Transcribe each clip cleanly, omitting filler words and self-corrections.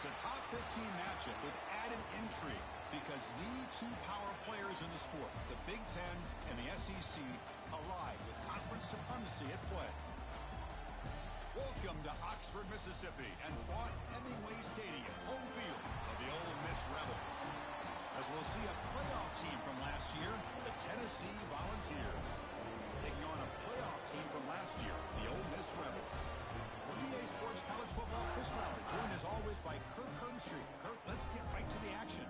It's a top 15 matchup with added intrigue because the two power players in the sport, the Big Ten and the SEC, collide with conference supremacy at play. Welcome to Oxford, Mississippi, and Vaught-Hemingway Stadium, home field of the Ole Miss Rebels. As we'll see a playoff team from last year, the Tennessee Volunteers, taking on a playoff team from last year, the Ole Miss Rebels. For EA Sports College Football, Chris Fowler, joined as always by Kirk Herbstreit. Kirk, let's get right to the action.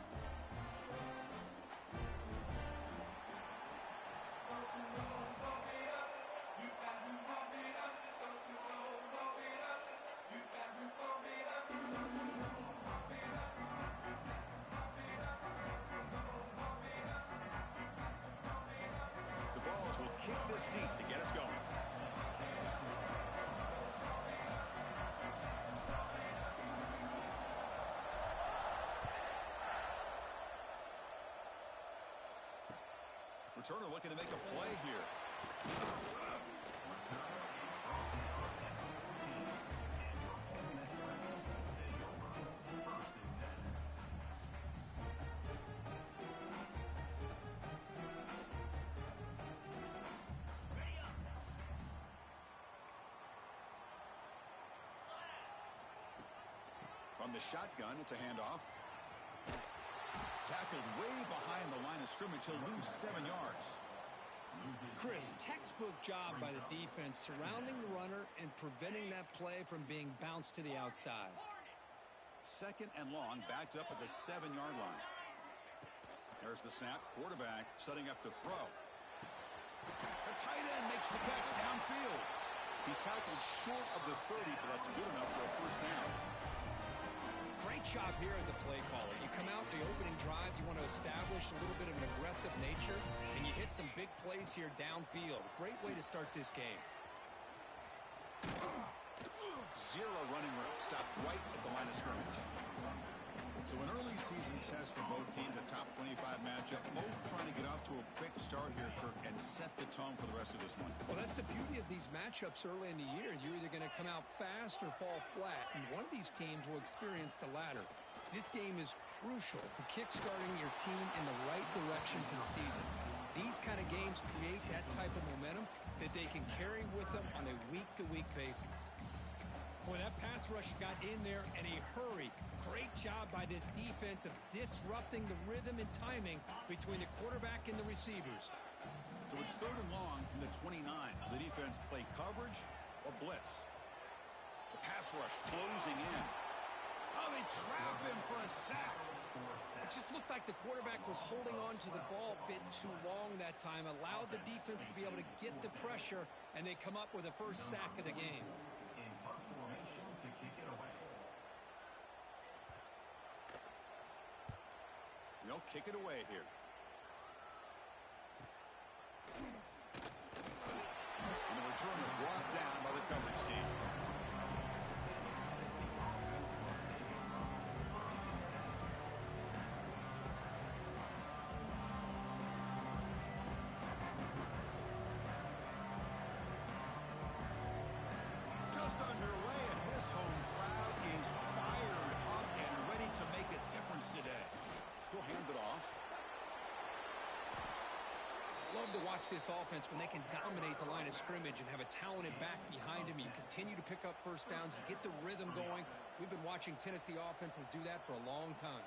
The Vols will kick this deep to get us going. Returner looking to make a play here. From the shotgun, it's a handoff. Tackled way behind the line of scrimmage. He'll lose 7 yards. Chris, textbook job by the defense surrounding the runner and preventing that play from being bounced to the outside. 2nd and long, backed up at the 7-yard line. There's the snap. Quarterback setting up to throw. The tight end makes the catch downfield. He's tackled short of the 30, but that's good enough for a first down. Great job here as a play caller. You come out in the opening drive, you want to establish a little bit of an aggressive nature, and you hit some big plays here downfield. Great way to start this game. 0 running room. Stopped right at the line of scrimmage. So an early season test for both teams, a top 25 matchup. Both trying to get off to a quick start here, Kirk, and set the tone for the rest of this one. Well, that's the beauty of these matchups early in the year. You're either going to come out fast or fall flat, and one of these teams will experience the latter. This game is crucial to kickstarting your team in the right direction for the season. These kind of games create that type of momentum that they can carry with them on a week-to-week basis. Boy, that pass rush got in there in a hurry. Great job by this defense of disrupting the rhythm and timing between the quarterback and the receivers. So it's 3rd and long from the 29. The defense play coverage or blitz. The pass rush closing in. Oh, they trap him for a sack. It just looked like the quarterback was holding on to the ball a bit too long that time, allowed the defense to be able to get the pressure, and they come up with the first sack of the game. To kick it away. They'll kick it away here. And the returner brought down by the coverage team. Just underway, and this home crowd is fired up and ready to make a difference today. He'll hand it off. I love to watch this offense when they can dominate the line of scrimmage and have a talented back behind him. You continue to pick up first downs. You get the rhythm going. We've been watching Tennessee offenses do that for a long time.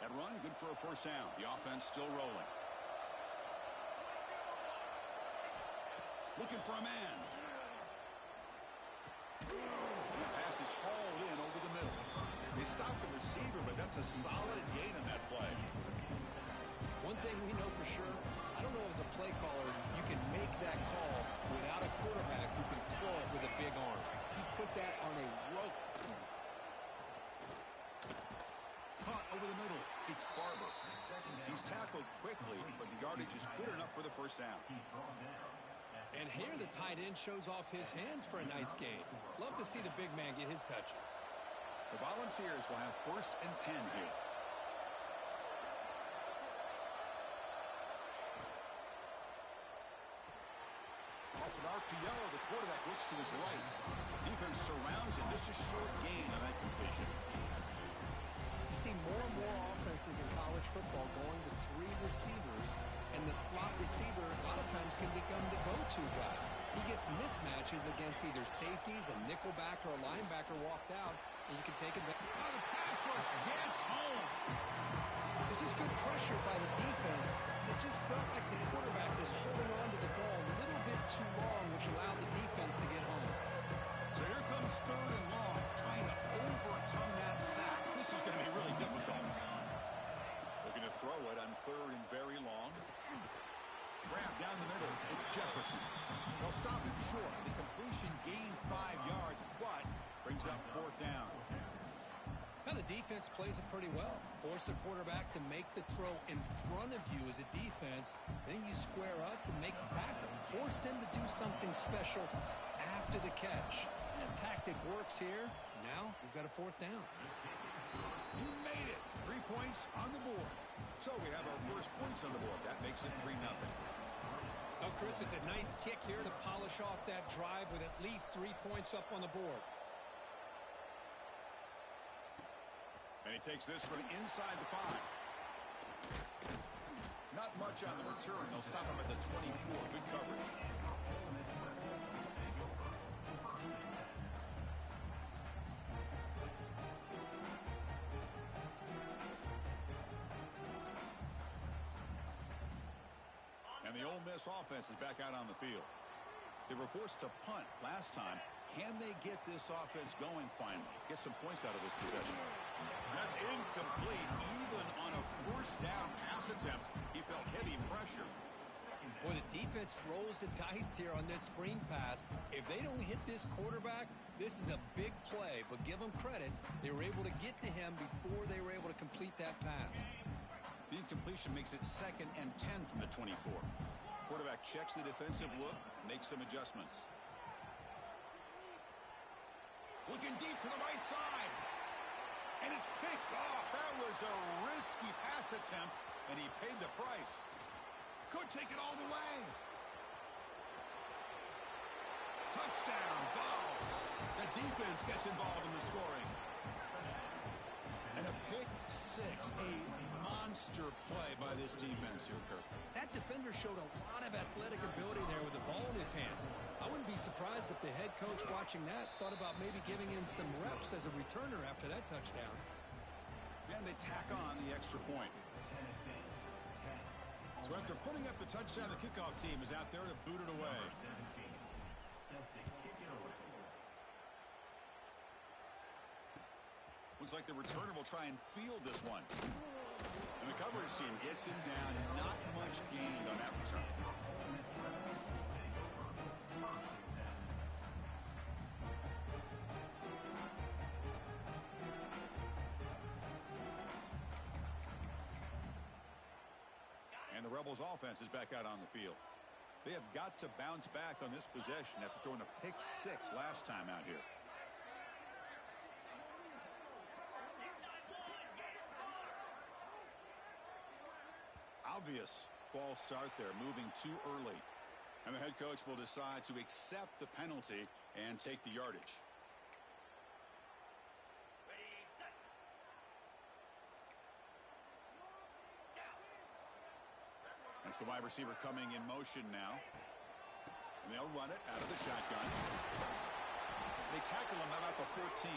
That run, good for a first down. The offense still rolling. Looking for a man. The pass is hauled in over the middle. They stopped the receiver, but that's a solid gain on that play. One thing we know for sure, I don't know as a play caller, you can make that call without a quarterback who can throw it with a big arm. He put that on a rope. Caught over the middle. It's Barber. He's tackled quickly, but the yardage is good enough for the first down. And here the tight end shows off his hands for a nice gain. Love to see the big man get his touches. The Volunteers will have 1st and 10 here. Off an RPO, the quarterback looks to his right. Defense surrounds him. Just a short gain on that completion. You see more and more offenses in college football going to 3 receivers, and the slot receiver a lot of times can become the go-to guy. He gets mismatches against either safeties, a nickelback, or a linebacker walked out, and you can take advantage. Oh, the pass rush gets home. This is good pressure by the defense. It just felt like the quarterback was holding on to the ball a little bit too long, which allowed the defense to get home. So here comes 3rd and long, trying to overcome that sack. This is going to be really difficult. Looking to throw it on 3rd and very long. Grab down the middle. It's Jefferson. They'll stop him short. The completion gained 5 yards, but brings up 4th down. Now the defense plays it pretty well. Force the quarterback to make the throw in front of you as a defense. Then you square up and make the tackle. Force them to do something special after the catch. That tactic works here. Now we've got a 4th down. You made it. 3 points on the board. So we have our first points on the board. That makes it 3-0. Oh, Chris, it's a nice kick here to polish off that drive with at least 3 points up on the board. And he takes this from inside the 5. Not much on the return. They'll stop him at the 24. Good coverage. And the Ole Miss offense is back out on the field. They were forced to punt last time. Can they get this offense going finally? Get some points out of this possession. That's incomplete. Even on a 1st down pass attempt, he felt heavy pressure. Boy, the defense rolls the dice here on this screen pass. If they don't hit this quarterback, this is a big play. But give them credit. They were able to get to him before they were able to complete that pass. The incompletion makes it 2nd and 10 from the 24. Quarterback checks the defensive look, makes some adjustments. Looking deep to the right side. And it's picked off. That was a risky pass attempt, and he paid the price. Could take it all the way. Touchdown, Vols. The defense gets involved in the scoring. And a pick 6, a monster play by this defense here, Kirk. That defender showed a lot of athletic ability there with the ball in his hands. I wouldn't be surprised if the head coach watching that thought about maybe giving him some reps as a returner after that touchdown. And they tack on the extra point. So after putting up the touchdown, the kickoff team is out there to boot it away. Looks like the returner will try and field this one. And the coverage team gets him down. Not much gained on that return. And the Rebels offense is back out on the field. They have got to bounce back on this possession after throwing a pick 6 last time out here. Obvious false start there, moving too early. And the head coach will decide to accept the penalty and take the yardage. That's the wide receiver coming in motion now. And they'll run it out of the shotgun. They tackle him about the 14.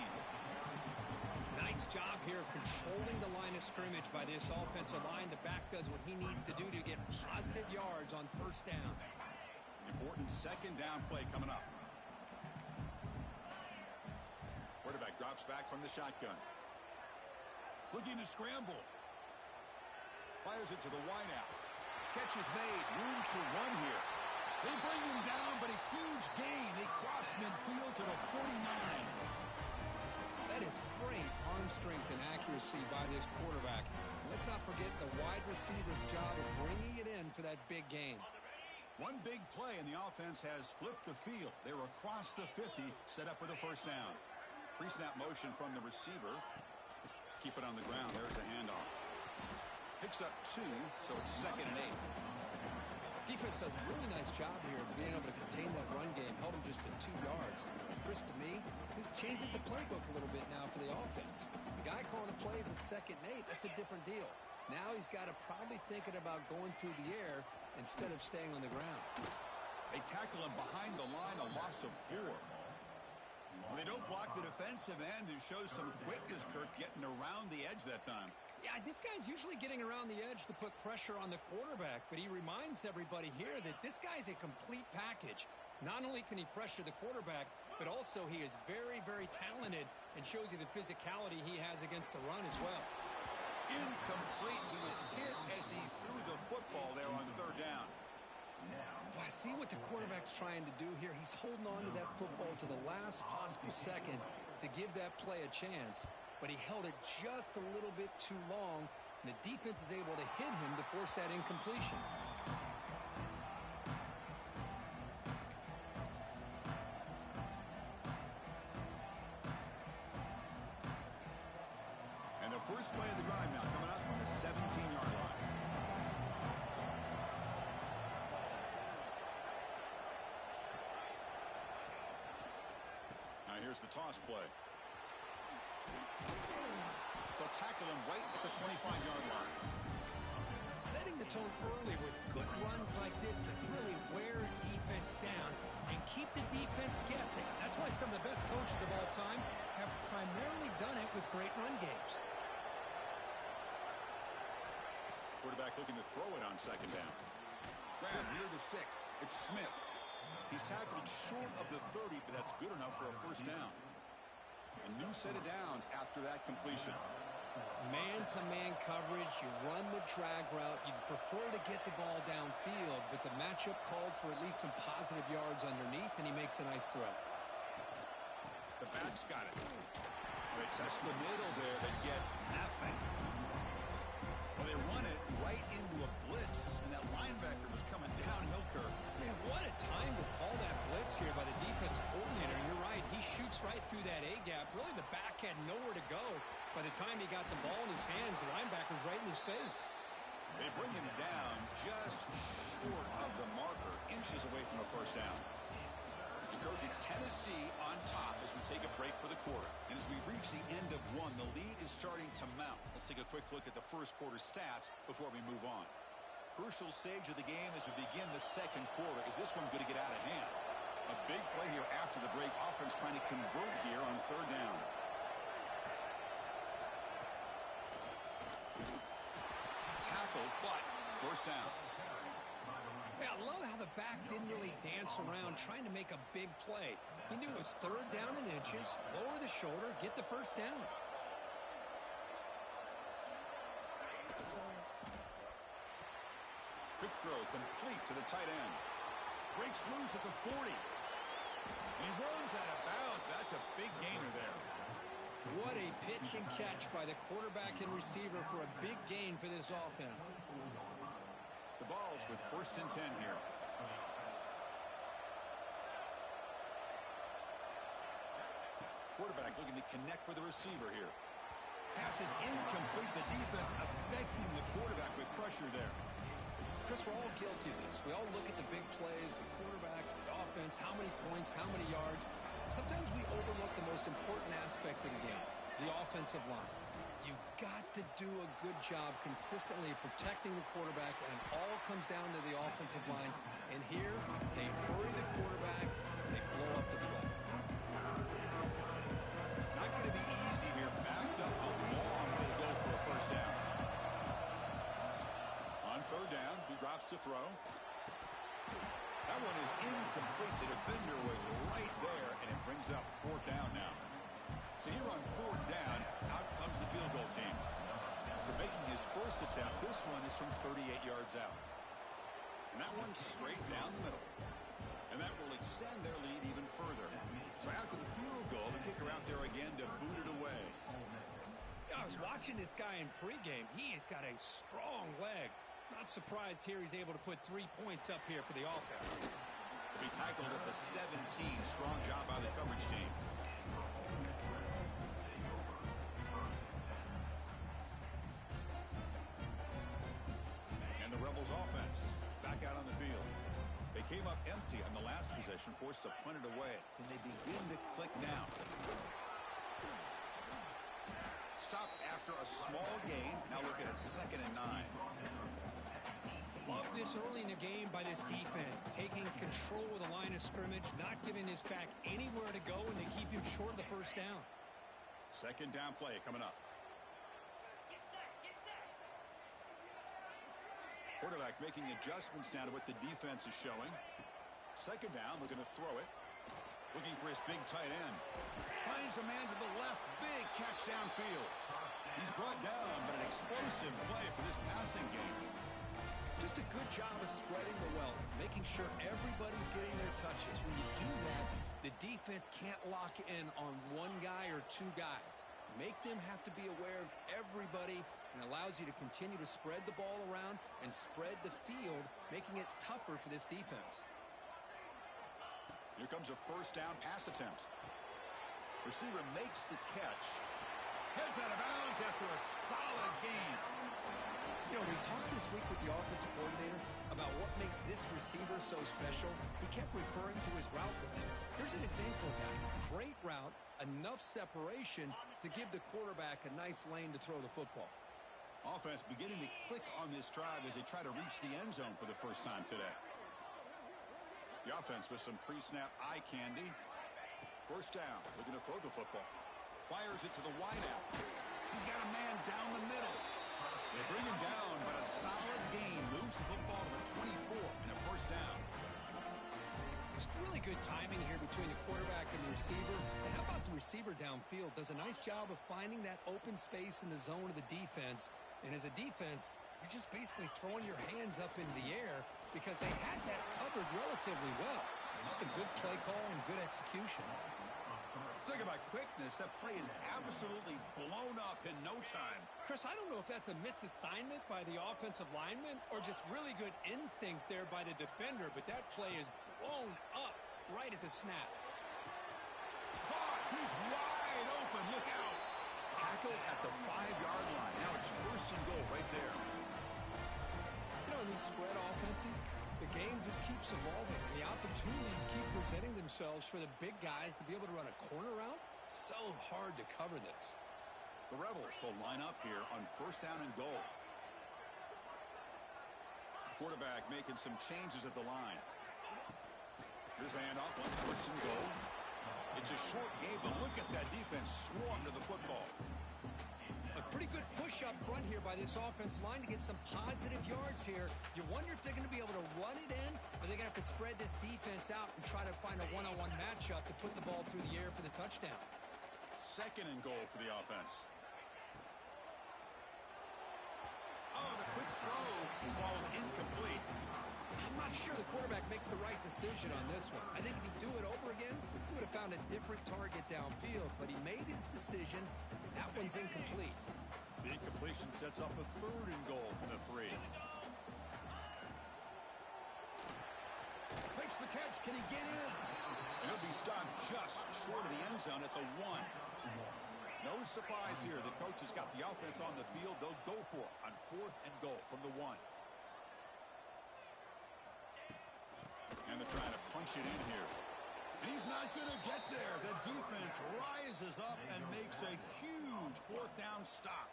Nice job here of controlling the line of scrimmage by this offensive line. The back does what he needs to do to get positive yards on 1st down. Important 2nd down play coming up. Quarterback drops back from the shotgun. Looking to scramble. Fires it to the wideout. Catch is made. Room to run here. They bring him down, but a huge gain. They cross midfield to the 49. That is great arm strength and accuracy by this quarterback. Let's not forget the wide receiver's job of bringing it in for that big gain. One big play, and the offense has flipped the field. They're across the 50, set up with a 1st down. Pre-snap motion from the receiver. Keep it on the ground. There's a handoff. Picks up 2, so it's 2nd and 8. Defense does a really nice job here of being able to contain that run game, held him just to 2 yards. Chris, to me, this changes the playbook a little bit now for the offense. The guy calling the plays at 2nd and 8, that's a different deal. Now he's got to probably thinking about going through the air instead of staying on the ground. They tackle him behind the line, a loss of 4. Well, they don't block the defensive end, and shows some quickness, Kirk, getting around the edge that time. Yeah, this guy's usually getting around the edge to put pressure on the quarterback, but he reminds everybody here that this guy's a complete package. Not only can he pressure the quarterback, but also he is very, very talented and shows you the physicality he has against the run as well. Incomplete. He was hit as he threw the football there on 3rd down. Well, I see what the quarterback's trying to do here. He's holding on to that football to the last possible second to give that play a chance, but he held it just a little bit too long, and the defense is able to hit him to force that incompletion. And the first play of the drive now coming up from the 17-yard line. Here's the toss play. They'll tackle him right at the 25-yard line. Setting the tone early with good runs like this can really wear defense down and keep the defense guessing. That's why some of the best coaches of all time have primarily done it with great run games. Quarterback looking to throw it on 2nd down. Grab near the sticks. It's Smith. He's tackled short of the 30, but that's good enough for a 1st down. A new set of downs after that completion. Man-to-man coverage, you run the drag route. You'd prefer to get the ball downfield, but the matchup called for at least some positive yards underneath, and he makes a nice throw. The back's got it. They test the middle there. They get nothing. Well, they run it right into a blitz, and that linebacker was coming downhill, Kirk. Man, what a time to call that blitz here by the defensive coordinator. You're right. He shoots right through that A-gap. Really, the back had nowhere to go. By the time he got the ball in his hands, the linebacker's right in his face. They bring him down just short of the marker, inches away from a 1st down. And Coach, it's Tennessee on top as we take a break for the quarter. And as we reach the end of 1, the lead is starting to mount. Let's take a quick look at the first quarter stats before we move on. Crucial stage of the game as we begin the 2nd quarter. Is this one going to get out of hand? A big play here after the break. Offense trying to convert here on 3rd down. Tackled, but 1st down. Yeah, I love how the back didn't really dance around trying to make a big play. He knew it was 3rd down in inches, lower the shoulder, get the 1st down. Quick throw complete to the tight end. Breaks loose at the 40. And he runs out of bounds. That's a big gainer there. What a pitch and catch by the quarterback and receiver for a big gain for this offense. The ball's with 1st and 10 here. Quarterback looking to connect with the receiver here. Pass is incomplete. The defense affecting the quarterback with pressure there. Chris, we're all guilty of this. We all look at the big plays, the quarterbacks, the offense, how many points, how many yards. Sometimes we overlook the most important aspect of the game, the offensive line. You've got to do a good job consistently protecting the quarterback, and it all comes down to the offensive line. And here, they hurry the quarterback, and they blow up the play. Not going to be easy here. Backed up a long way to go for a 1st down. On 3rd down, he drops to throw. That one is incomplete. The defender was right there, and it brings up 4th down now. So here on 4th down, out comes the field goal team. For making his first attempt, this one is from 38 yards out. And that one straight down the middle. And that will extend their lead even further. So after the field goal, the kicker out there again to boot it away. I was watching this guy in pregame. He has got a strong leg. Not surprised here he's able to put 3 points up here for the offense. To be tackled at the 17. Strong job by the coverage team. And the Rebels offense back out on the field. empty on the last possession, forced to punt it away. Can they begin to click now? Stop after a small gain. Now looking at 2nd and 9. Love this early in the game by this defense, taking control of the line of scrimmage, not giving his back anywhere to go, and they keep him short of the first down. 2nd down play coming up. Quarterback making adjustments now to what the defense is showing. 2nd down, looking to throw it. Looking for his big tight end. Finds a man to the left. Big catch downfield. He's brought down, but an explosive play for this passing game. Just a good job of spreading the wealth, making sure everybody's getting their touches. When you do that, the defense can't lock in on one guy or two guys. Make them have to be aware of everybody, and allows you to continue to spread the ball around and spread the field, making it tougher for this defense. Here comes a 1st down pass attempt. Receiver makes the catch. Heads out of bounds after a solid gain. You know, we talked this week with the offensive coordinator about what makes this receiver so special. He kept referring to his route with him. Here's an example of that. Great route, enough separation to give the quarterback a nice lane to throw the football. Offense beginning to click on this drive as they try to reach the end zone for the first time today. The offense with some pre-snap eye candy. 1st down, looking to throw the football. Fires it to the wideout. He's got a man down the middle. They bring him down, but a solid gain moves the football to the 24 and a 1st down. It's really good timing here between the quarterback and the receiver. And how about the receiver downfield? Does a nice job of finding that open space in the zone of the defense. And as a defense, you're just basically throwing your hands up into the air because they had that covered relatively well. Just a good play call and good execution. Talk about quickness. That play is absolutely blown up in no time. Chris, I don't know if that's a misassignment by the offensive lineman or just really good instincts there by the defender, but that play is blown up right at the snap. Caught. He's wide open. Look out. Tackle at the 5-yard line. Now it's 1st and goal right there. You know, in these spread offenses, the game just keeps evolving. The opportunities keep presenting themselves for the big guys to be able to run a corner route. So hard to cover this. The Rebels will line up here on 1st down and goal. Quarterback making some changes at the line. Here's the handoff on 1st and goal. It's a short game, but look at that defense swarm to the football. A pretty good push up front here by this offense line to get some positive yards here. You wonder if they're going to be able to run it in, or they're going to have to spread this defense out and try to find a one-on-one matchup to put the ball through the air for the touchdown. 2nd and goal for the offense. Oh, the quick throw falls incomplete. I'm not sure the quarterback makes the right decision on this one. I think if he'd do it over again, he would have found a different target downfield, but he made his decision. That one's incomplete. The incompletion sets up a 3rd and goal from the 3. Makes the catch. Can he get in? And he'll be stopped just short of the end zone at the 1. No surprise here. The coach has got the offense on the field. They'll go for it on 4th and goal from the 1. And they're trying to punch it in here. And he's not going to get there. The defense rises up and makes a huge 4th down stop.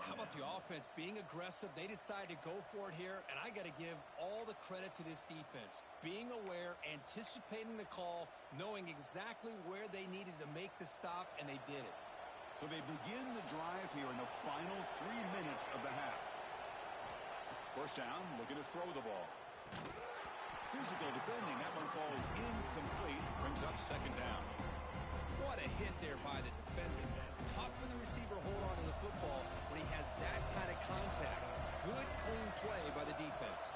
How about the offense being aggressive? They decide to go for it here, and I got to give all the credit to this defense. Being aware, anticipating the call, knowing exactly where they needed to make the stop, and they did it. So they begin the drive here in the final 3 minutes of the half. 1st down, looking to throw the ball. Physical defending. That one falls incomplete. Brings up 2nd down. What a hit there by the defender. Tough for the receiver to hold on to the football when he has that kind of contact. Good, clean play by the defense.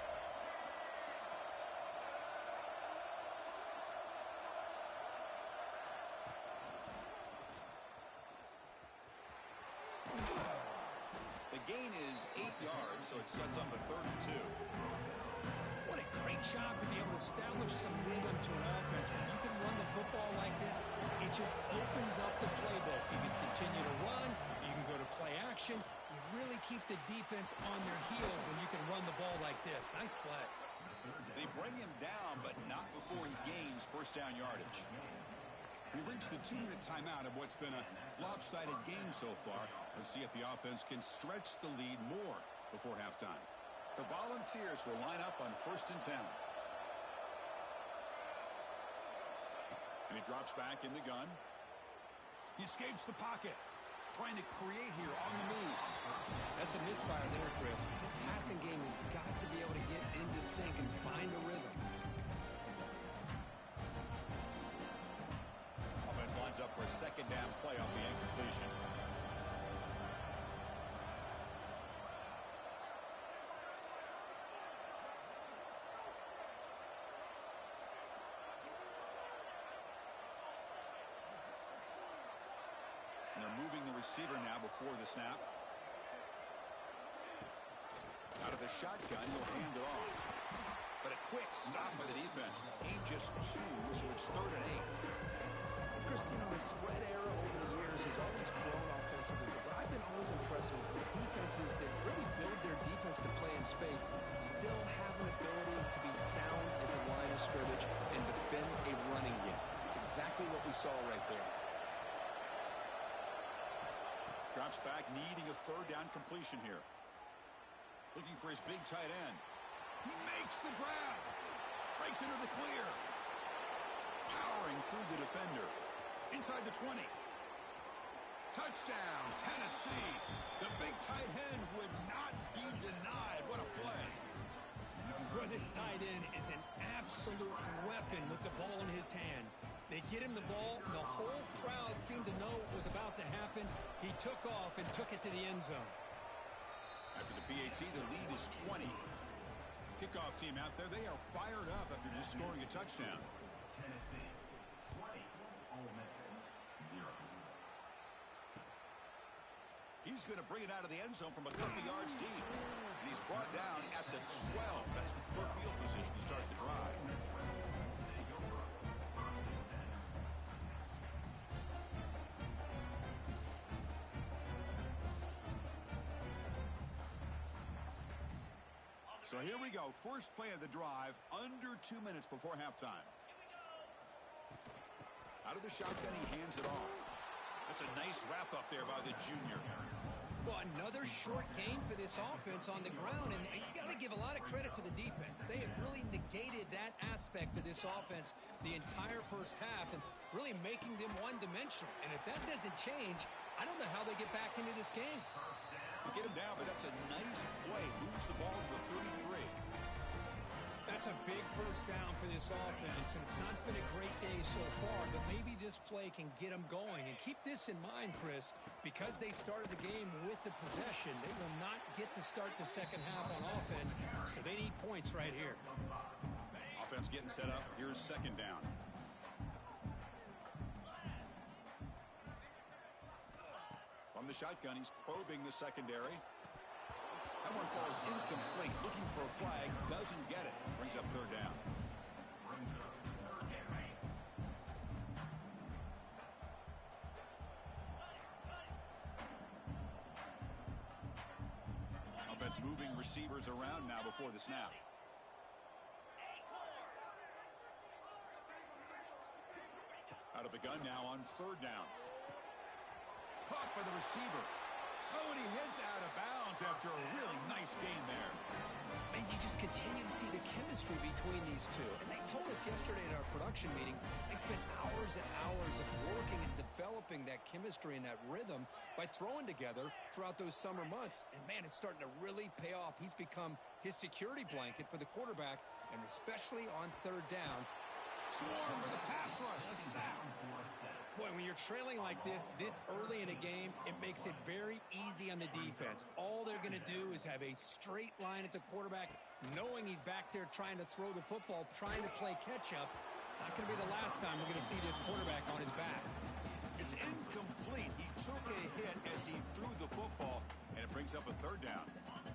The gain is 8 yards, so it sets up a 3rd and 2. What a great job to be able to establish some rhythm to an offense. When you can run the football like this, it just opens up the playbook. You can continue to run. You can go to play action. You really keep the defense on their heels when you can run the ball like this. Nice play. They bring him down, but not before he gains first down yardage. We've reached the 2-minute timeout of what's been a lopsided game so far. Let's see if the offense can stretch the lead more before halftime. The Volunteers will line up on 1st and 10. And he drops back in the gun. He escapes the pocket. Trying to create here on the move. That's a misfire there, Chris. This passing game has got to be able to get into sync and find a rhythm. Offense lines up for a 2nd down play off the incompletion. They're moving the receiver now before the snap. Out of the shotgun, he'll hand it off. But a quick stop by the defense. Gain just 2, so it's 3rd and 8. Chris, the spread era over the years has always grown offensively, but I've been always impressed with defenses that really build their defense to play in space, still have an ability to be sound at the line of scrimmage and defend a running game. It's exactly what we saw right there. Drops back, needing a 3rd down completion here. Looking for his big tight end. He makes the grab. Breaks into the clear. Powering through the defender. Inside the 20. Touchdown, Tennessee. The big tight end would not be denied. What a play. Well, this tight end is an absolute weapon with the ball in his hands. They get him the ball. The whole crowd seemed to know what was about to happen. He took off and took it to the end zone. After the PAT, the lead is 20. Kickoff team out there, they are fired up after just scoring a touchdown. Tennessee 20, Ole Miss 0. He's going to bring it out of the end zone from a couple yards deep. And he's brought down at the 12. That's poor field position to start the drive. So here we go. First play of the drive, under 2 minutes before halftime. Out of the shotgun, he hands it off. That's a nice wrap up there by the junior. Well, another short game for this offense on the ground, and you got to give a lot of credit to the defense. They have really negated that aspect of this offense the entire first half and really making them one-dimensional. And if that doesn't change, I don't know how they get back into this game. They get him down, but that's a nice play. Moves the ball to the 33. That's a big first down for this offense, and it's not been a great day so far, but maybe this play can get them going. And keep this in mind, Chris, because they started the game with the possession, they will not get to start the second half on offense, so they need points right here. Offense getting set up. Here's 2nd down. From the shotgun, he's probing the secondary. That one falls incomplete. Looking for a flag. Doesn't get it. Brings up 3rd down. Offense moving receivers around now before the snap. Out of the gun now on 3rd down. Caught by the receiver. Oh, and he heads out of bounds after a really nice game there. And you just continue to see the chemistry between these two. And they told us yesterday in our production meeting, they spent hours and hours of working and developing that chemistry and that rhythm by throwing together throughout those summer months. And, man, it's starting to really pay off. He's become his security blanket for the quarterback, and especially on 3rd down. Swarm for the pass rush. A sack. Boy, when you're trailing like this early in a game, it makes it very easy on the defense. All they're going to do is have a straight line at the quarterback, knowing he's back there trying to throw the football, trying to play catch-up. It's not going to be the last time we're going to see this quarterback on his back. It's incomplete. He took a hit as he threw the football, and it brings up a 3rd down.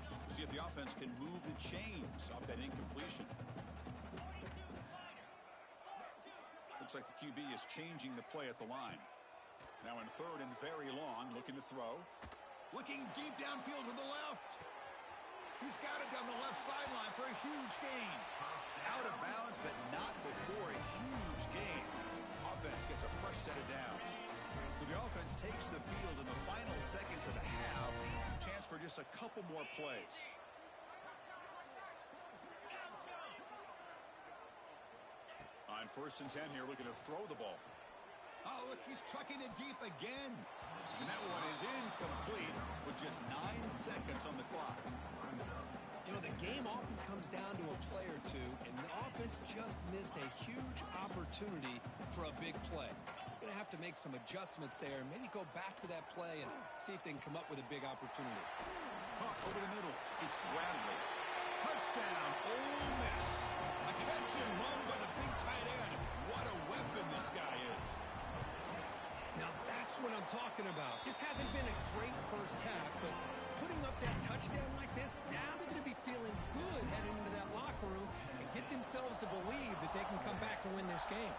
We'll see if the offense can move the chains off that incompletion. Looks like the QB is changing the play at the line. Now in 3rd and very long, looking to throw. Looking deep downfield to the left. He's got it down the left sideline for a huge gain. Out of bounds, but not before a huge gain. Offense gets a fresh set of downs. So the offense takes the field in the final seconds of the half. Chance for just a couple more plays. On 1st and 10 here, looking to throw the ball. Oh, look, he's trucking it deep again. And that one is incomplete with just 9 seconds on the clock. You know, the game often comes down to a play or two, and the offense just missed a huge opportunity for a big play. Going to have to make some adjustments there, maybe go back to that play and see if they can come up with a big opportunity. Caught over the middle. It's Bradley. Touchdown, Ole Miss. A catch and run by the big tight end. What a weapon this guy is. Now that's what I'm talking about. This hasn't been a great first half, but putting up that touchdown like this, now they're going to be feeling good heading into that locker room and get themselves to believe that they can come back and win this game.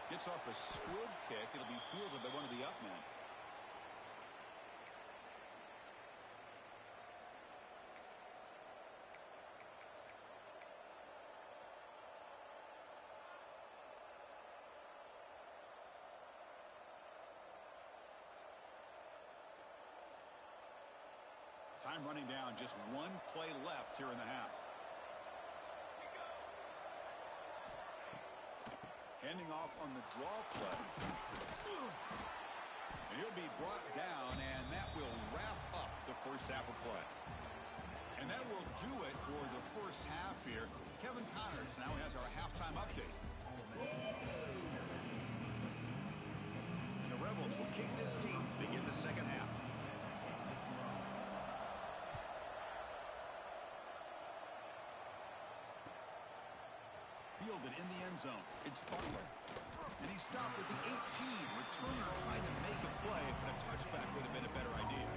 Gets off a squib kick. It'll be fielded by one of the up men. Time running down, just one play left here in the half. Handing off on the draw play. And he'll be brought down, and that will wrap up the first half of play. And that will do it for the first half here. Kevin Connors now has our halftime update. And the Rebels will kick this team to begin the second half. Fielded in the end zone. It's Butler. And he stopped with the 18. Returner trying to make a play, but a touchback would have been a better idea.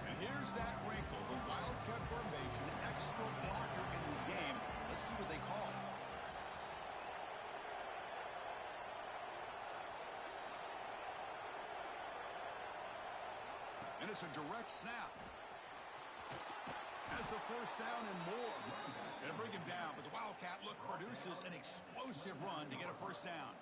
And here's that wrinkle. The Wildcat formation, extra blocker in the game. Let's see what they call. And it's a direct snap. Has the first down and more. It'll bring him down, but the Wildcat look produces an explosive run to get a first down.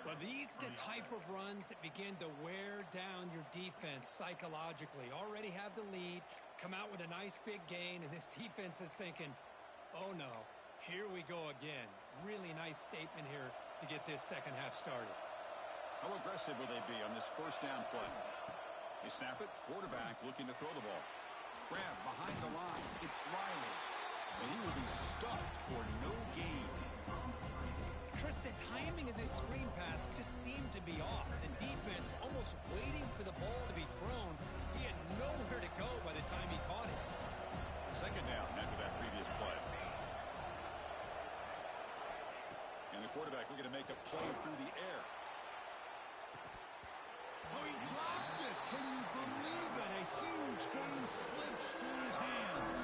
Well, these are the type of runs that begin to wear down your defense psychologically. Already have the lead, come out with a nice big gain, and this defense is thinking, oh no, here we go again. Really nice statement here to get this second half started. How aggressive will they be on this first down play? They snap it, quarterback looking to throw the ball. Grab behind the line. It's Riley. And he will be stuffed for no gain. Chris, the timing of this screen pass just seemed to be off. The defense almost waiting for the ball to be thrown. He had nowhere to go by the time he caught it. Second down after that previous play. And the quarterback looking to make a play through the air. Oh, he dropped it. Can you believe it? A huge gain slips through his hands.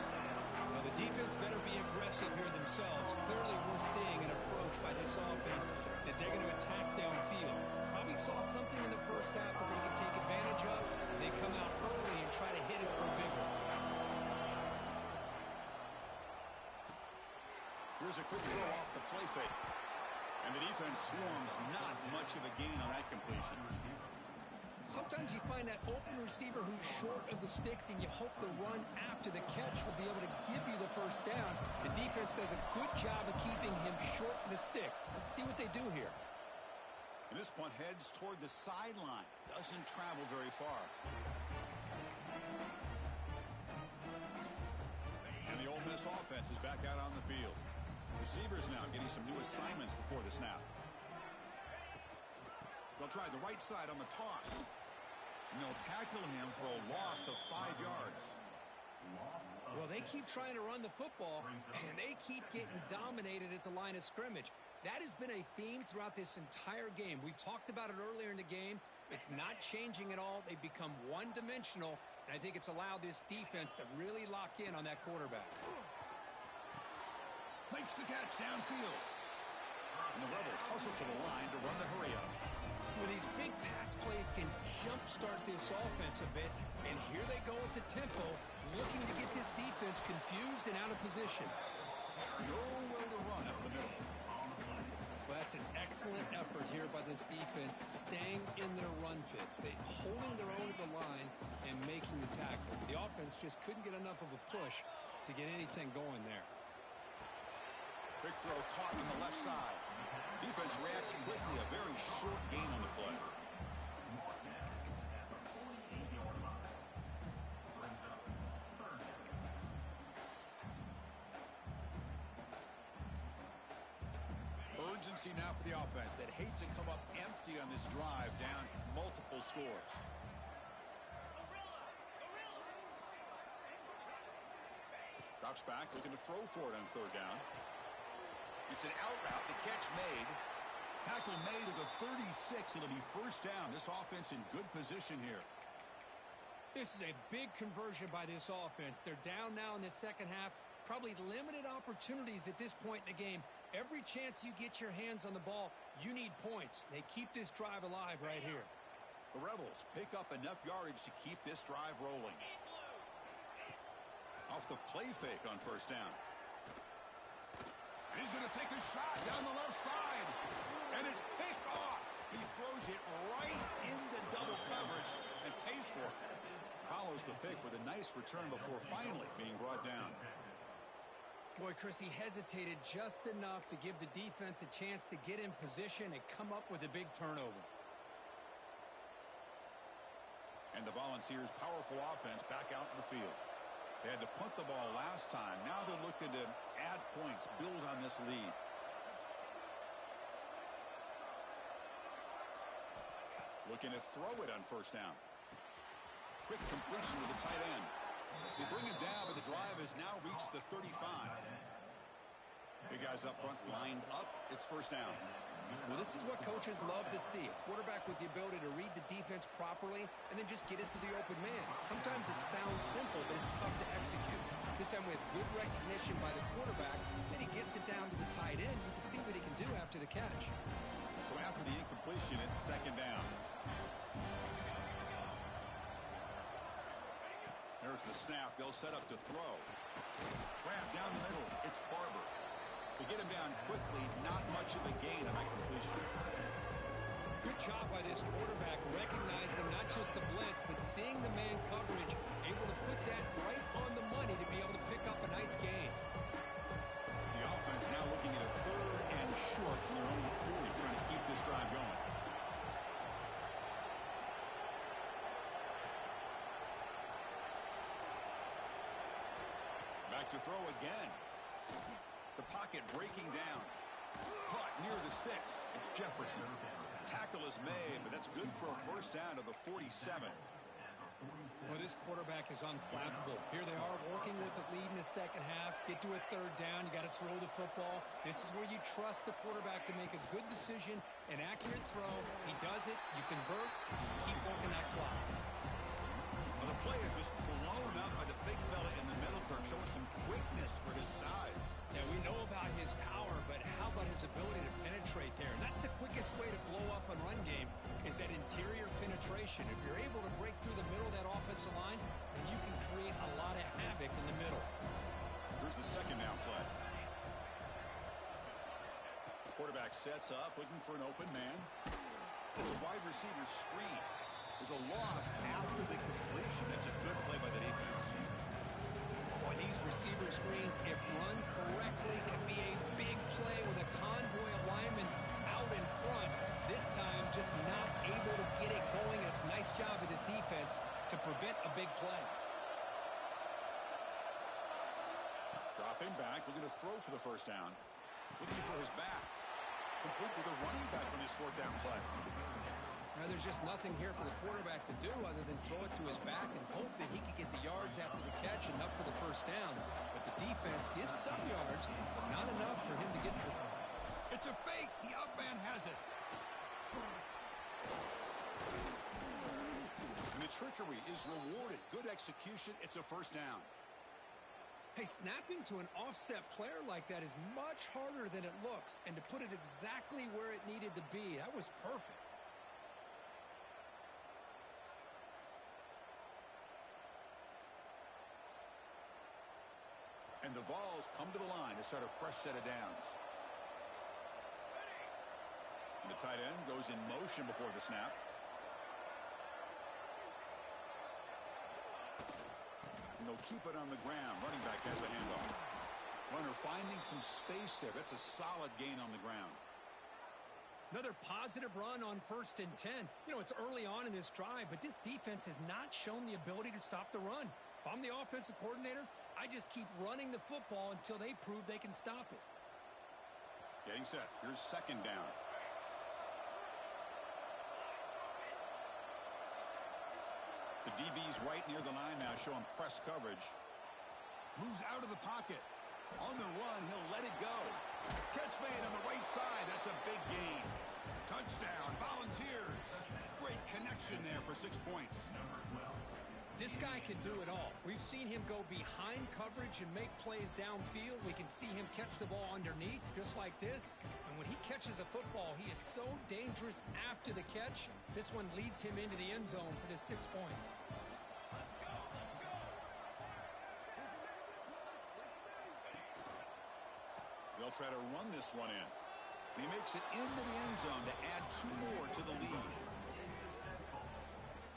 Well, the defense better be aggressive here themselves. Clearly, we're seeing an approach by this offense that they're going to attack downfield. Probably saw something in the first half that they can take advantage of. They come out early and try to hit it for a big one. Here's a quick throw off the play fake. And the defense swarms not much of a gain on that completion. Sometimes you find that open receiver who's short of the sticks, and you hope the run after the catch will be able to give you the first down. The defense does a good job of keeping him short of the sticks. Let's see what they do here. And this punt heads toward the sideline. Doesn't travel very far. And the Ole Miss offense is back out on the field. Receivers now getting some new assignments before the snap. They'll try the right side on the toss. And they'll tackle him for a loss of 5 yards. Well, they keep trying to run the football, and they keep getting dominated at the line of scrimmage. That has been a theme throughout this entire game. We've talked about it earlier in the game. It's not changing at all. They've become one-dimensional, and I think it's allowed this defense to really lock in on that quarterback. Makes the catch downfield. And the Rebels hustle to the line to run the hurry up. Well, these big pass plays can jumpstart this offense a bit. And here they go at the tempo, looking to get this defense confused and out of position. Nowhere to run up the middle. Well, that's an excellent effort here by this defense, staying in their run fits. They holding their own at the line and making the tackle. The offense just couldn't get enough of a push to get anything going there. Big throw caught on the left side. Defense reacts quickly. A very short gain on the play. Urgency now for the offense that hates to come up empty on this drive, down multiple scores. Drops back, looking to throw for it on third down. It's an out route. The catch made. Tackle made at the 36. It'll be first down. This offense in good position here. This is a big conversion by this offense. They're down now in the second half. Probably limited opportunities at this point in the game. Every chance you get your hands on the ball, you need points. They keep this drive alive right here. The Rebels pick up enough yardage to keep this drive rolling. Off the play fake on first down. And he's going to take a shot down the left side. And it's picked off. He throws it right into double coverage and pays for it. Follows the pick with a nice return before finally being brought down. Boy, Chris, he hesitated just enough to give the defense a chance to get in position and come up with a big turnover. And the Volunteers' powerful offense back out in the field. They had to punt the ball last time. Now they're looking to add points, build on this lead. Looking to throw it on first down. Quick completion to the tight end. They bring him down, but the drive has now reached the 35. Big guys up front lined up. It's first down. Well, this is what coaches love to see. A quarterback with the ability to read the defense properly and then just get it to the open man. Sometimes it sounds simple, but it's tough to execute. This time with good recognition by the quarterback, then he gets it down to the tight end. You can see what he can do after the catch. So after the incompletion, it's second down. There's the snap. They'll set up to throw. Grab down the middle. It's Barber. They get him down quickly. Not much of a gain on that completion. Good job by this quarterback recognizing not just the blitz, but seeing the man coverage, able to put that right on the money to be able to pick up a nice gain. The offense now looking at a third and short from their own 40, trying to keep this drive going. Back to throw again. The pocket breaking down. Caught near the sticks. It's Jefferson. Tackle is made, but that's good for a first down to the 47. Well, this quarterback is unflappable. Here they are working with the lead in the second half. Get to a third down. You got to throw the football. This is where you trust the quarterback to make a good decision, an accurate throw. He does it. You convert. And you keep working that clock. Well, the play is just blown up by the big fella in the middle, Kirk, showing some quickness for his size. Yeah, we know about his power, but how about his ability to penetrate there? And that's the quickest way to blow up a run game is that interior penetration. If you're able to break through the middle of that offensive line, then you can create a lot of havoc in the middle. Here's the second down play. Quarterback sets up, looking for an open man. It's a wide receiver screen. There's a loss after the completion. That's a good play by the defense. Boy, these receiver screens, if run correctly, can be a big play with a convoy of linemen out in front. This time, just not able to get it going. It's a nice job of the defense to prevent a big play. Dropping back, looking to throw for the first down. Looking for his back. Complete with a running back on his fourth down play. Now, there's just nothing here for the quarterback to do other than throw it to his back and hope that he can get the yards after the catch and up for the first down. But the defense gives some yards, but not enough for him to get to this. It's a fake. The up man has it. And the trickery is rewarded. Good execution. It's a first down. Hey, snapping to an offset player like that is much harder than it looks. And to put it exactly where it needed to be, that was perfect. And the Vols come to the line to start a fresh set of downs. And the tight end goes in motion before the snap. And they'll keep it on the ground. Running back has the handoff. Runner finding some space there. That's a solid gain on the ground. Another positive run on 1st and 10. You know, it's early on in this drive, but this defense has not shown the ability to stop the run. If I'm the offensive coordinator, I just keep running the football until they prove they can stop it. Getting set. Here's 2nd down. The DB's right near the line now, showing press coverage. Moves out of the pocket. On the run, he'll let it go. Catch made on the right side. That's a big gain. Touchdown, Volunteers. Great connection there for 6 points. This guy can do it all. We've seen him go behind coverage and make plays downfield. We can see him catch the ball underneath, just like this. And when he catches a football, he is so dangerous after the catch. This one leads him into the end zone for the 6 points. They'll try to run this one in. And he makes it into the end zone to add 2 more to the lead.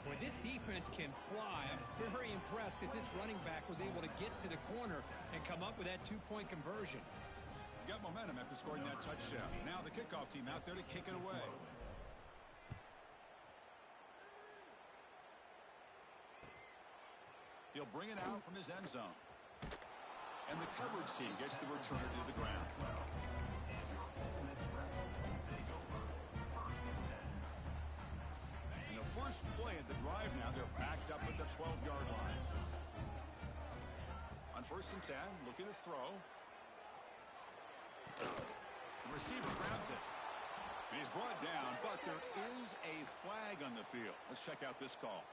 Boy, this defense can fly. I'm very impressed that this running back was able to get to the corner and come up with that 2-point conversion. Got momentum after scoring that touchdown. Now the kickoff team out there to kick it away. He'll bring it out from his end zone. And the coverage team gets the returner to the ground. And the first play at the drive now, they're backed up at the 12-yard line. On 1st and 10, looking to throw. The receiver grabs it. And he's brought down, but there is a flag on the field. Let's check out this call.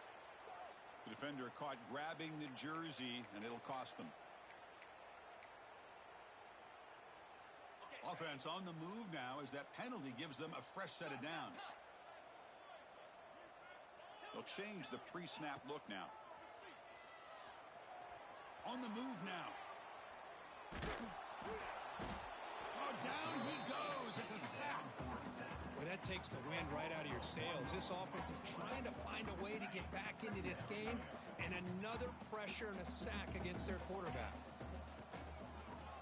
The defender caught grabbing the jersey, and it'll cost them. Offense on the move now as that penalty gives them a fresh set of downs. They'll change the pre-snap look now. On the move now. Oh, down he goes. It's a sack. Well, that takes the wind right out of your sails. This offense is trying to find a way to get back into this game, and another pressure and a sack against their quarterback.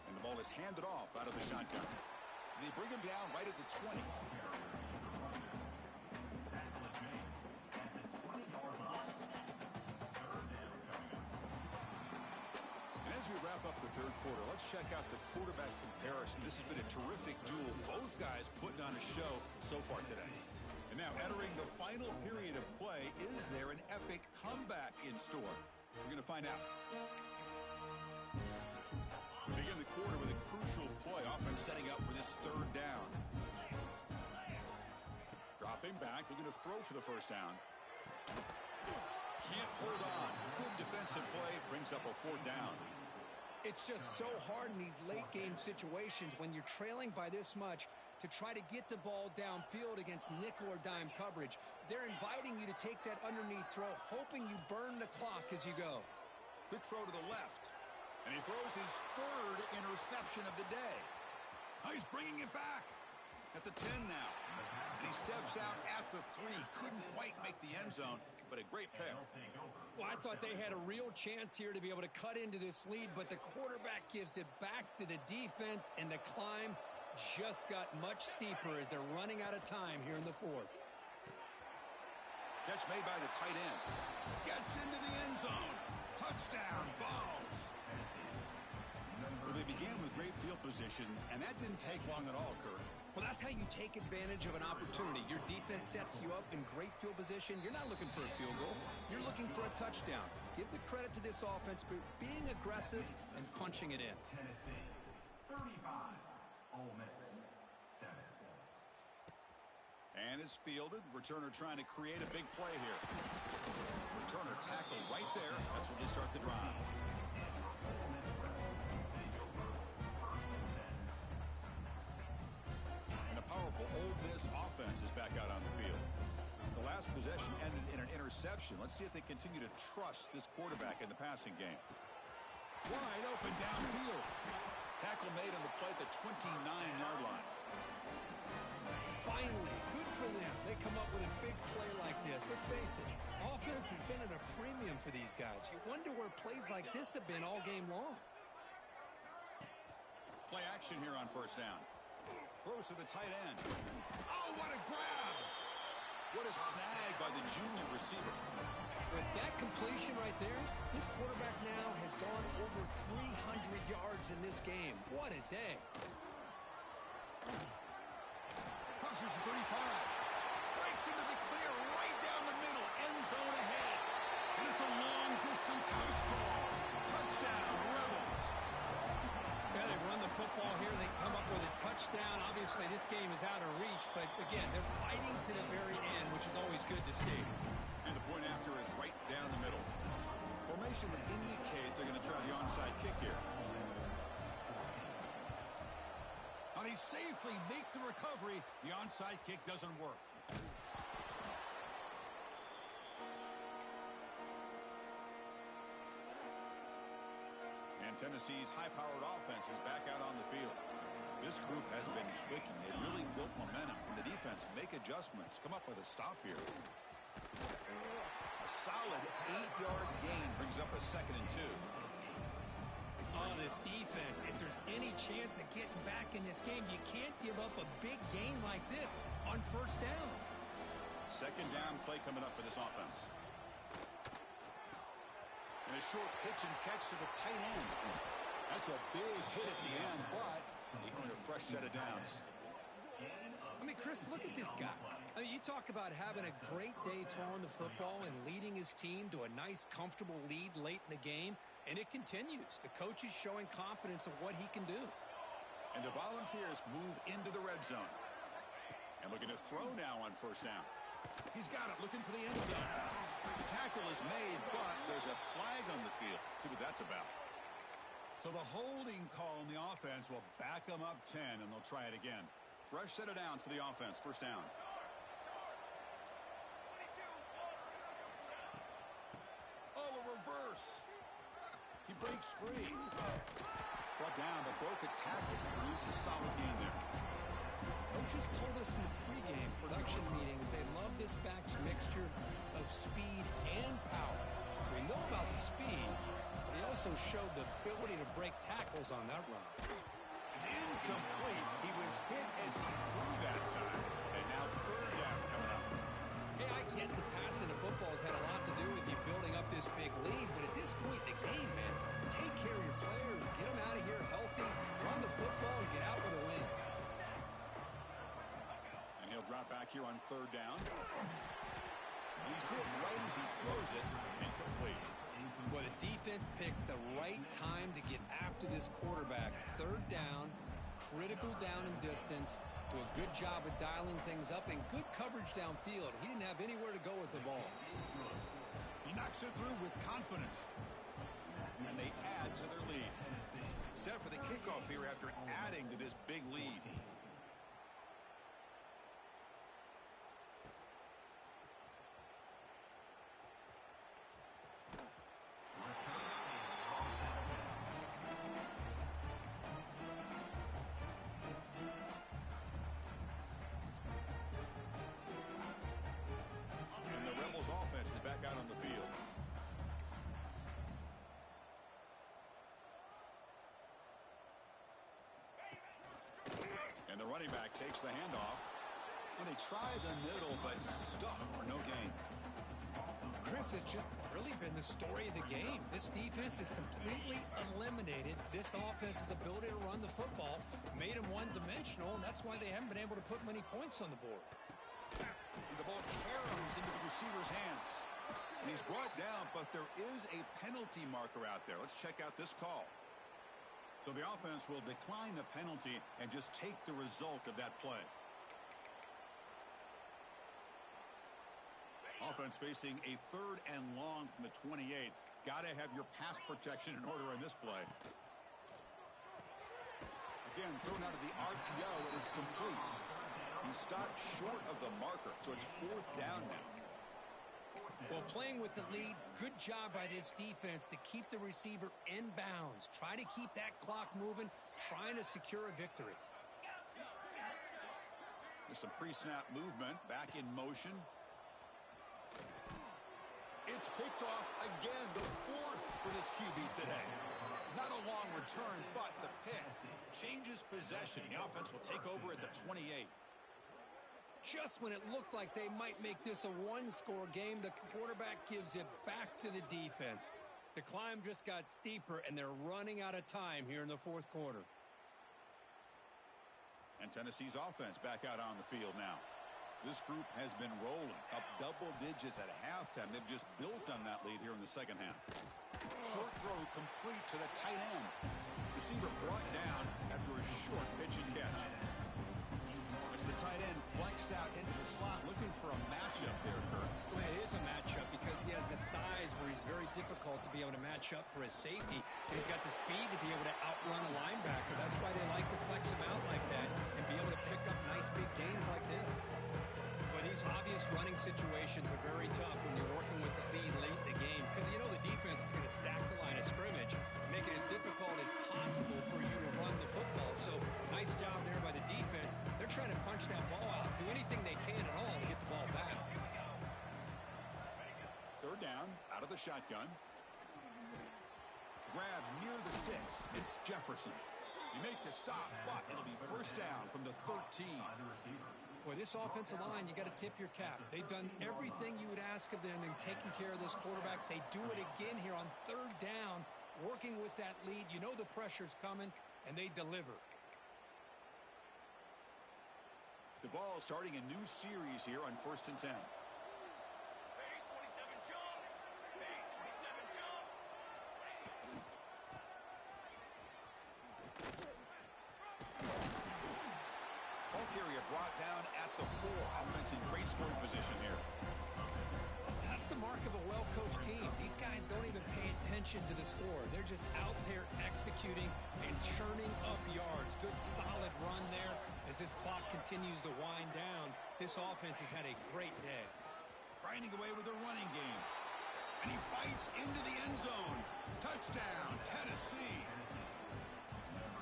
And the ball is handed off out of the shotgun. They bring him down right at the 20. And as we wrap up the 3rd quarter, let's check out the quarterback comparison. This has been a terrific duel. Both guys putting on a show so far today. And now entering the final period of play, is there an epic comeback in store? We're going to find out. We begin the quarter with a crucial play, offense setting up for this 3rd down. Dropping back, looking to throw for the 1st down. Can't hold on. Good defensive play, brings up a 4th down. It's just so hard in these late-game situations when you're trailing by this much to try to get the ball downfield against nickel or dime coverage. They're inviting you to take that underneath throw, hoping you burn the clock as you go. Quick throw to the left. And he throws his 3rd interception of the day. Oh, he's bringing it back at the 10 now. And he steps out at the 3. Couldn't quite make the end zone, but a great pick. Well, I thought they had a real chance here to be able to cut into this lead, but the quarterback gives it back to the defense, and the climb just got much steeper as they're running out of time here in the 4th. Catch made by the tight end. Gets into the end zone. Touchdown, Vols. Well, they began with great field position, and that didn't take long at all, Kirk. Well, that's how you take advantage of an opportunity. Your defense sets you up in great field position. You're not looking for a field goal. You're looking for a touchdown. Give the credit to this offense for being aggressive and punching it in. Tennessee, 35. Ole Miss, 7. And it's fielded. Returner trying to create a big play here. Returner tackled right there. That's where they start the drive. Ole Miss offense is back out on the field. The last possession ended in an interception. Let's see if they continue to trust this quarterback in the passing game. Wide open downfield. Tackle made on the play at the 29-yard line. Finally, good for them. They come up with a big play like this. Let's face it, offense has been at a premium for these guys. You wonder where plays like this have been all game long. Play action here on first down. Throws to the tight end. Oh, what a grab! What a snag by the junior receiver. With that completion right there, this quarterback now has gone over 300 yards in this game. What a day. Crosses the 35. Breaks into the clear right down the middle. End zone ahead. And it's a long-distance house call. Touchdown, Rebels. Yeah, they run the football here. They come up with a touchdown. Obviously, this game is out of reach. But, again, they're fighting to the very end, which is always good to see. And the point after is right down the middle. Formation would indicate they're going to try the onside kick here. Now they safely make the recovery. The onside kick doesn't work. And Tennessee's high-powered offense is back out on the field. This group has been clicking. They really built momentum. Can the defense make adjustments? Come up with a stop here. A solid 8-yard gain brings up a 2nd and 2. Oh, this defense, if there's any chance of getting back in this game, you can't give up a big gain like this on first down. 2nd down play coming up for this offense. And a short pitch and catch to the tight end. That's a big hit at the end, but they earn a fresh set of downs. I mean, Chris, look at this guy. I mean, you talk about having a great day throwing the football and leading his team to a nice, comfortable lead late in the game, and it continues. The coach is showing confidence of what he can do. And the Volunteers move into the red zone. And looking to throw now on first down. He's got it, looking for the end zone. The tackle is made, but there's a flag on the field. Let's see what that's about. So the holding call on the offense will back them up 10, and they'll try it again. Fresh set of downs for the offense. First down. Oh, a reverse. He breaks free. Brought down, but broke a tackle to produce a solid gain there. Coaches told us in the pregame production meetings they love this back's mixture of speed and power. We know about the speed, but he also showed the ability to break tackles on that run. It's incomplete. He was hit as he threw that time. And now 3rd down coming up. Hey, I get the passing of football has had a lot to do with you building up this big lead, but at this point in the game, man, take care of your players, get them out of here healthy, run the football, and get out with a win. And he'll drop back here on 3rd down. And he's hit right as he throws it, incomplete. Well, the defense picks the right time to get after this quarterback. 3rd down, critical down and distance. Do a good job of dialing things up and good coverage downfield. He didn't have anywhere to go with the ball. He knocks it through with confidence. And they add to their lead. Set for the kickoff here after adding to this big lead. Offense is back out on the field. And the running back takes the handoff. And they try the middle, but stuck for no gain. Chris, has just really been the story of the game. This defense has completely eliminated this offense's ability to run the football, made them one-dimensional, and that's why they haven't been able to put many points on the board. The ball caroms into the receiver's hands. And he's brought down, but there is a penalty marker out there. Let's check out this call. So the offense will decline the penalty and just take the result of that play. Offense facing a 3rd and long from the 28. Got to have your pass protection in order in this play. Again, thrown out of the RPO, and it's complete. He stopped short of the marker, so it's 4th down now. Well, playing with the lead, good job by this defense to keep the receiver in bounds. Try to keep that clock moving, trying to secure a victory. There's some pre-snap movement, back in motion. It's picked off again, the 4th for this QB today. Not a long return, but the pick changes possession. The offense will take over at the 28. Just when it looked like they might make this a one-score game, the quarterback gives it back to the defense. The climb just got steeper, and they're running out of time here in the 4th quarter. And Tennessee's offense back out on the field now. This group has been rolling up double digits at halftime. They've just built on that lead here in the second half. Short throw complete to the tight end. Receiver brought down after a short pitch and catch. As the tight end flexed out into the slot, looking for a matchup there, Kurt. Well, it is a matchup because he has the size where he's very difficult to be able to match up for his safety. And he's got the speed to be able to outrun a linebacker. That's why they like to flex him out like that and be able to pick up nice big gains like this. But these obvious running situations are very tough when you're working with the lead late in the game because you know the defense is going to stack the line of scrimmage, make it as difficult as possible for you to run the football. So nice job there by the defense. They're trying to punch that ball out, do anything they can at all to get the ball back. 3rd down, out of the shotgun. Grab near the sticks. It's Jefferson. You make the stop, but it'll be 1st down from the 13. Boy, this offensive line, you got to tip your cap. They've done everything you would ask of them in taking care of this quarterback. They do it again here on 3rd down, working with that lead. You know the pressure's coming, and they deliver. The ball starting a new series here on 1st and 10. Brought down at the 4. Offense in great scoring position here. That's the mark of a well-coached team. These guys don't even pay attention to the score. They're just out there executing and churning up yards. Good solid run there as this clock continues to wind down. This offense has had a great day. Grinding away with a running game. And he fights into the end zone. Touchdown, Tennessee.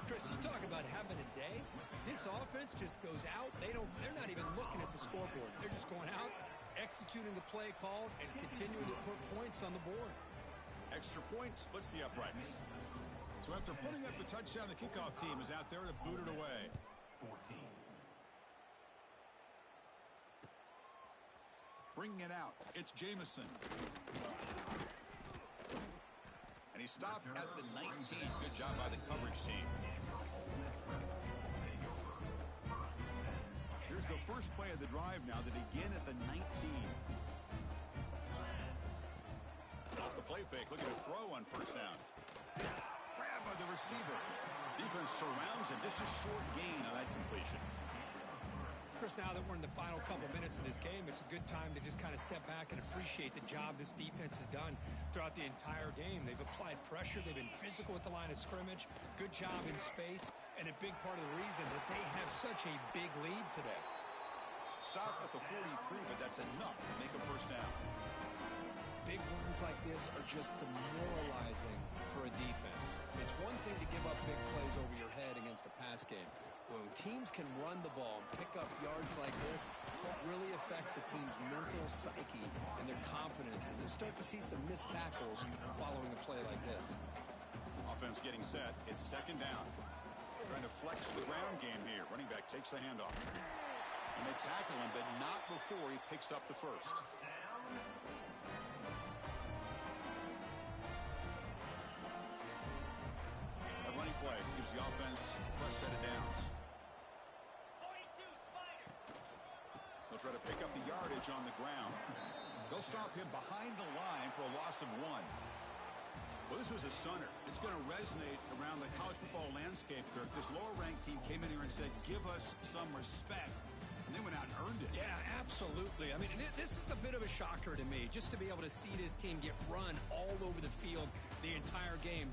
Chris, you talk about having a day. This offense just goes out. They're not even looking at the scoreboard. They're just going out, executing the play called, and continuing to put points on the board. Extra point splits the uprights. So after putting up a touchdown, the kickoff team is out there to boot it away. 14. Bringing it out, it's Jamison. And he stopped at the 19. Good job by the coverage team. Here's the first play of the drive now to begin at the 19. Off the play fake, looking to throw on 1st down. Grab by the receiver. Defense surrounds him. Just a short gain on that completion. Chris, now that we're in the final couple minutes of this game, it's a good time to just kind of step back and appreciate the job this defense has done throughout the entire game. They've applied pressure. They've been physical at the line of scrimmage. Good job in space, and a big part of the reason that they have such a big lead today. Stop at the 43, but that's enough to make a 1st down. Big runs like this are just demoralizing for a defense. It's one thing to give up big plays over your head against the pass game. When teams can run the ball and pick up yards like this, it really affects the team's mental psyche and their confidence. And you'll start to see some missed tackles following a play like this. Offense getting set. It's 2nd down. Trying to flex the ground game here. Running back takes the handoff. And they tackle him, but not before he picks up the 1st. A running play gives the offense a fresh set of downs. They'll try to pick up the yardage on the ground. They'll stop him behind the line for a loss of 1. Well, this was a stunner. It's going to resonate around the college football landscape, Kirk. This lower-ranked team came in here and said, give us some respect. And they went out and earned it. Yeah, absolutely. I mean, this is a bit of a shocker to me, just to be able to see this team get run all over the field the entire game.